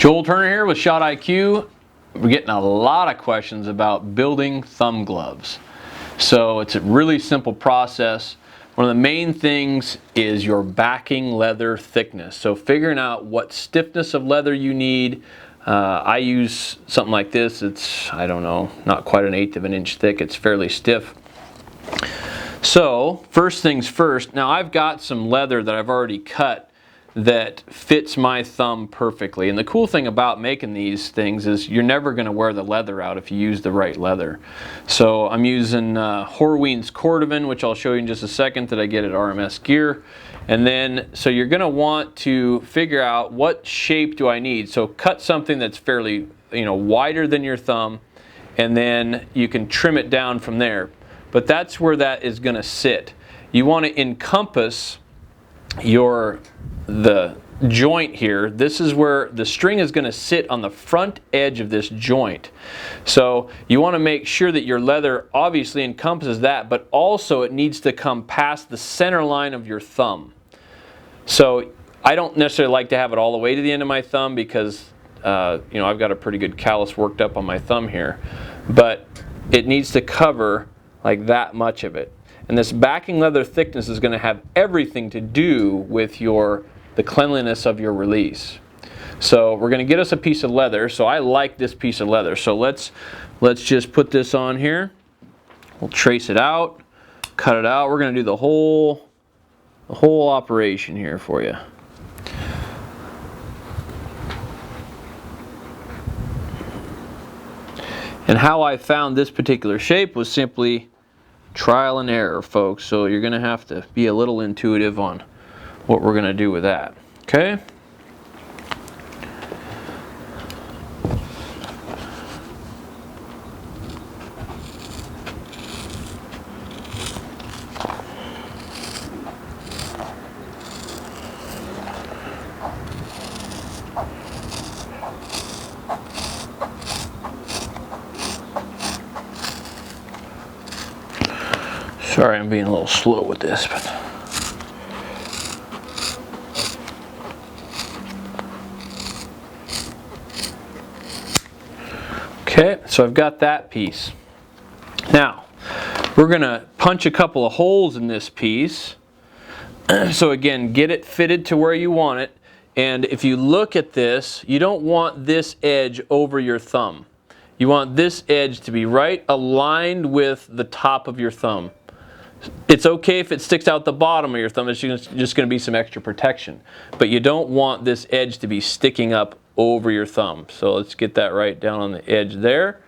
Joel Turner here with Shot IQ. We're getting a lot of questions about building thumb gloves. So it's a really simple process. One of the main things is your backing leather thickness. So figuring out what stiffness of leather you need. I use something like this. It's, I don't know, not quite 1/8 of an inch thick. It's fairly stiff. So first things first, now I've got some leather that I've already cut that fits my thumb perfectly. And the cool thing about making these things is you're never going to wear the leather out if you use the right leather. So I'm using Horween's Cordovan, which I'll show you in just a second, that I get at RMS Gear. And then, so you're going to want to figure out what shape do I need. So cut something that's fairly, wider than your thumb, and then you can trim it down from there. But that's where that is going to sit. You want to encompass the joint here. This is where the string is going to sit, on the front edge of this joint. So you want to make sure that your leather obviously encompasses that, but also it needs to come past the center line of your thumb. So I don't necessarily like to have it all the way to the end of my thumb because I've got a pretty good callus worked up on my thumb here, but it needs to cover like that much of it. And this backing leather thickness is going to have everything to do with the cleanliness of your release. So we're going to get us a piece of leather. So I like this piece of leather. So let's just put this on here. We'll trace it out, cut it out. We're going to do the whole operation here for you. And how I found this particular shape was simply trial and error, folks. So you're going to have to be a little intuitive on what we're going to do with that. Okay? Sorry, I'm being a little slow with this, but okay, so I've got that piece. Now, we're going to punch a couple of holes in this piece. So again, get it fitted to where you want it. And if you look at this, you don't want this edge over your thumb. You want this edge to be right aligned with the top of your thumb. It's okay if it sticks out the bottom of your thumb. It's just going to be some extra protection. But you don't want this edge to be sticking up over your thumb. So let's get that right down on the edge there.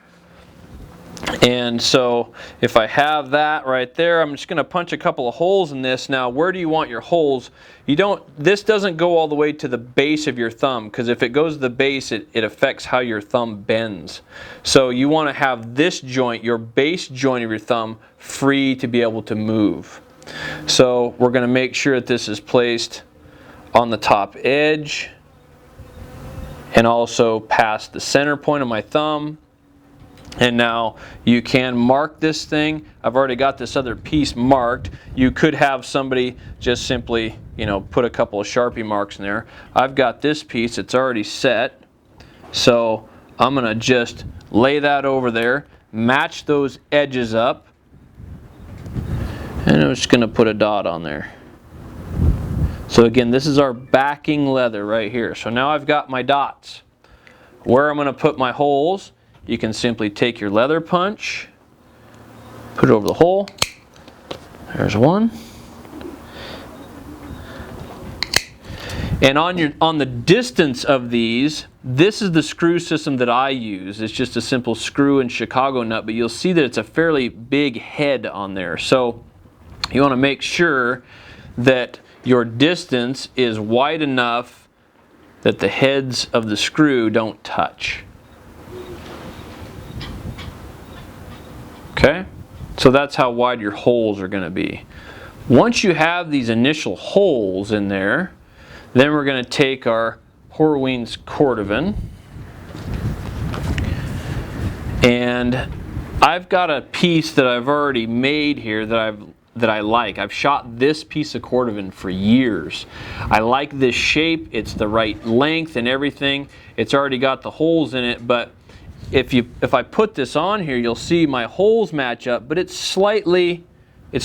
And so if I have that right there, I'm just going to punch a couple of holes in this. Now, where do you want your holes? This doesn't go all the way to the base of your thumb, because if it goes to the base, it affects how your thumb bends. So you want to have this joint, your base joint of your thumb, free to be able to move. So we're going to make sure that this is placed on the top edge and also past the center point of my thumb. And now you can mark this thing. I've already got this other piece marked. You could have somebody just simply, put a couple of Sharpie marks in there. I've got this piece, it's already set. So I'm going to just lay that over there, match those edges up, and I'm just going to put a dot on there. So again, this is our backing leather right here. So now I've got my dots. Where I'm going to put my holes, you can simply take your leather punch, put it over the hole. There's one. And on the distance of these, this is the screw system that I use. It's just a simple screw and Chicago nut, but you'll see that it's a fairly big head on there. So you want to make sure that your distance is wide enough that the heads of the screw don't touch. Okay, so that's how wide your holes are going to be. Once you have these initial holes in there, then we're going to take our Horween's Cordovan, and I've got a piece that I've already made here that that I like. I've shot this piece of cordovan for years. I like this shape. It's the right length and everything. It's already got the holes in it, but if I put this on here, you'll see my holes match up, but it's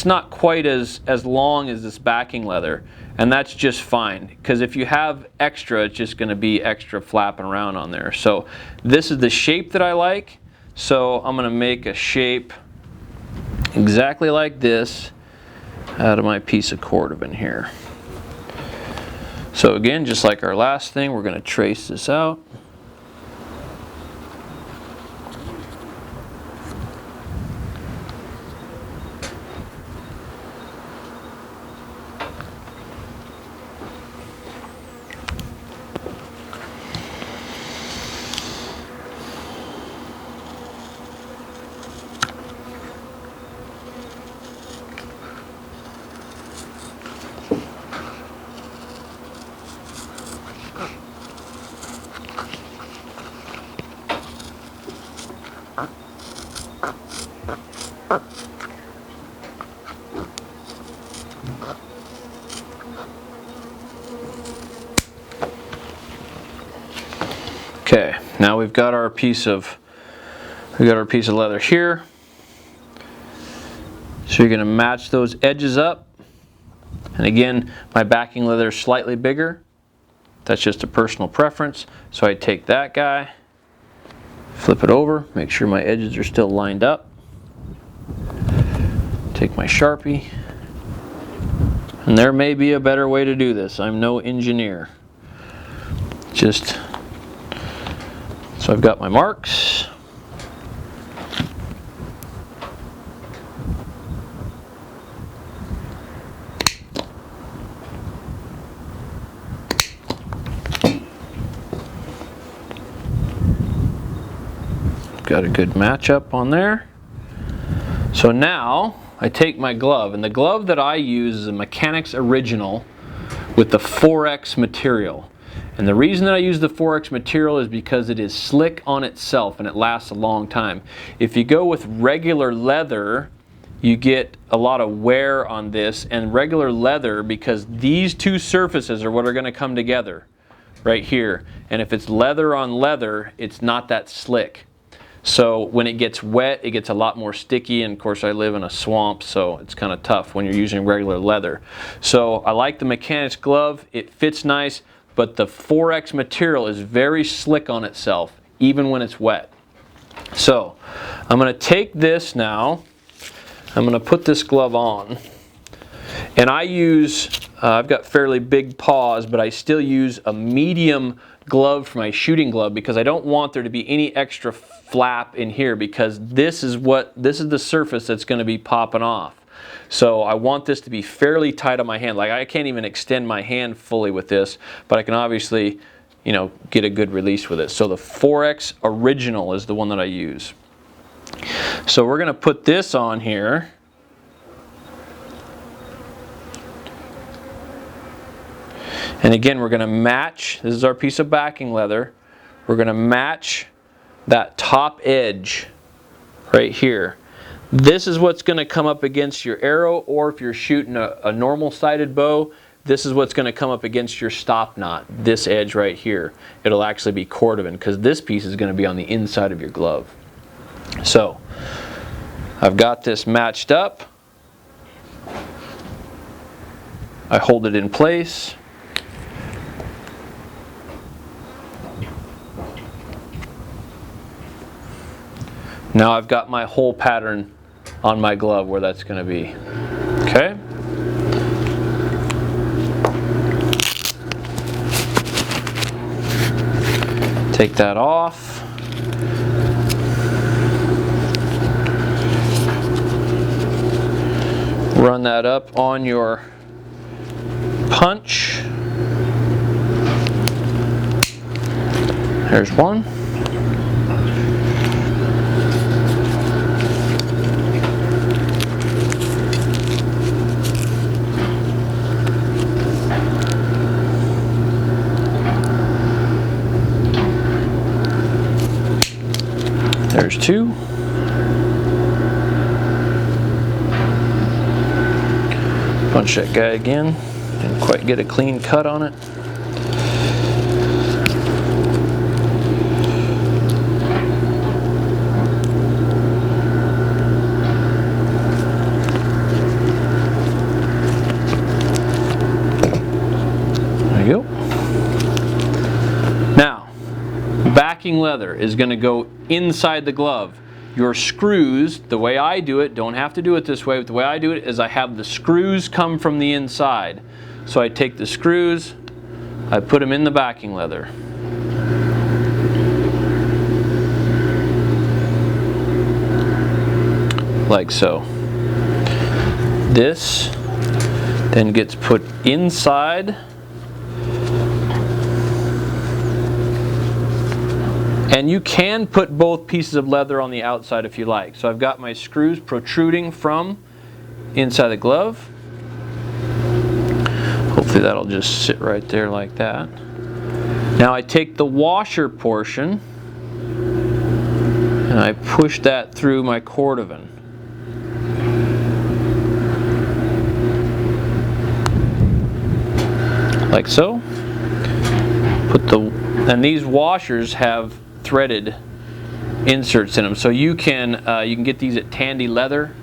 not quite as long as this backing leather, and that's just fine, because if you have extra, it's just going to be extra flapping around on there. So this is the shape that I like, so I'm going to make a shape exactly like this out of my piece of cordovan here. So again, just like our last thing, we're going to trace this out. Okay, now we've got our piece of leather here. So you're going to match those edges up. And again, my backing leather is slightly bigger. That's just a personal preference. So I take that guy, flip it over, make sure my edges are still lined up. Take my Sharpie. And there may be a better way to do this. I'm no engineer. So I've got my marks. Got a good matchup on there. So now I take my glove, and the glove that I use is a Mechanics Original with the 4X material. And the reason that I use the 4X material is because it is slick on itself and it lasts a long time. If you go with regular leather, you get a lot of wear on this, and regular leather, because these two surfaces are what are going to come together right here. And if it's leather on leather, it's not that slick. So when it gets wet, it gets a lot more sticky, and of course I live in a swamp, so it's kind of tough when you're using regular leather. So I like the Mechanics glove. It fits nice, but the 4X material is very slick on itself, even when it's wet. So I'm going to take this now, I'm going to put this glove on, and I use, I've got fairly big paws, but I still use a medium glove for my shooting glove, because I don't want there to be any extra flap in here, because this is the surface that's going to be popping off. So I want this to be fairly tight on my hand. Like, I can't even extend my hand fully with this, but I can obviously, you know, get a good release with it. So the 4X Original is the one that I use. So we're going to put this on here. And again, we're going to match, this is our piece of backing leather, we're going to match that top edge right here. This is what's going to come up against your arrow, or if you're shooting a normal sighted bow, this is what's going to come up against your stop knot, this edge right here. It'll actually be cordovan, because this piece is going to be on the inside of your glove. So I've got this matched up. I hold it in place. Now I've got my hole pattern on my glove where that's going to be. Okay? Take that off. Run that up on your punch. There's one. There's two. Punch that guy again. Didn't quite get a clean cut on it. There you go. Now, backing leather is going to go inside the glove. Your screws, the way I do it, don't have to do it this way, but the way I do it is I have the screws come from the inside. So I take the screws, I put them in the backing leather. Like so. This then gets put inside. And you can put both pieces of leather on the outside if you like. So I've got my screws protruding from inside the glove. Hopefully that'll just sit right there like that. Now I take the washer portion and I push that through my cordovan. Like so. And these washers have threaded inserts in them, so you can get these at Tandy Leather.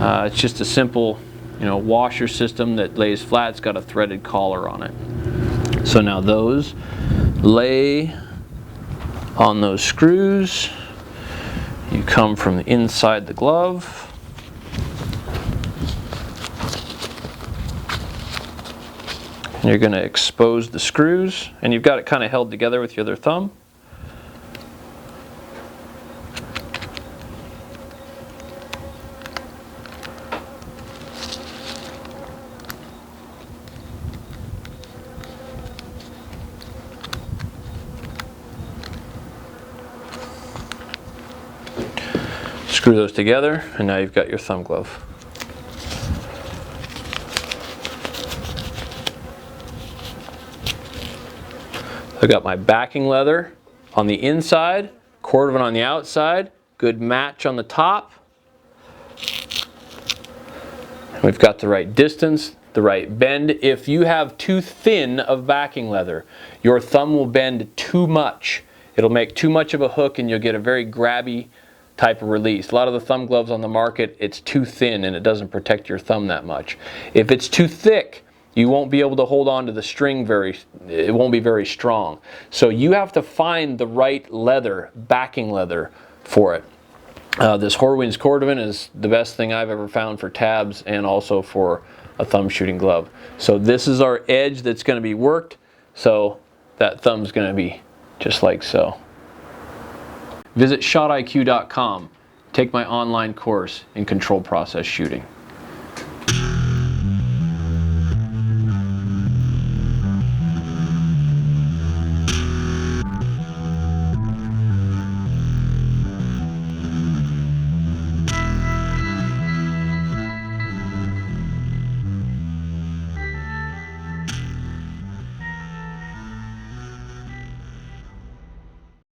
It's just a simple, washer system that lays flat. It's got a threaded collar on it. So now those lay on those screws. You come from inside the glove. And you're going to expose the screws, and you've got it kind of held together with your other thumb. Screw those together, and now you've got your thumb glove. I've got my backing leather on the inside, cordovan on the outside, good match on the top. We've got the right distance, the right bend. If you have too thin of backing leather, your thumb will bend too much. It'll make too much of a hook and you'll get a very grabby type of release. A lot of the thumb gloves on the market, it's too thin and it doesn't protect your thumb that much. If it's too thick, you won't be able to hold on to the string it won't be very strong. So you have to find the right leather, backing leather for it. This Horween's cordovan is the best thing I've ever found for tabs and also for a thumb shooting glove. So this is our edge that's going to be worked. So that thumb's going to be just like so. Visit shotiq.com. Take my online course in controlled process shooting.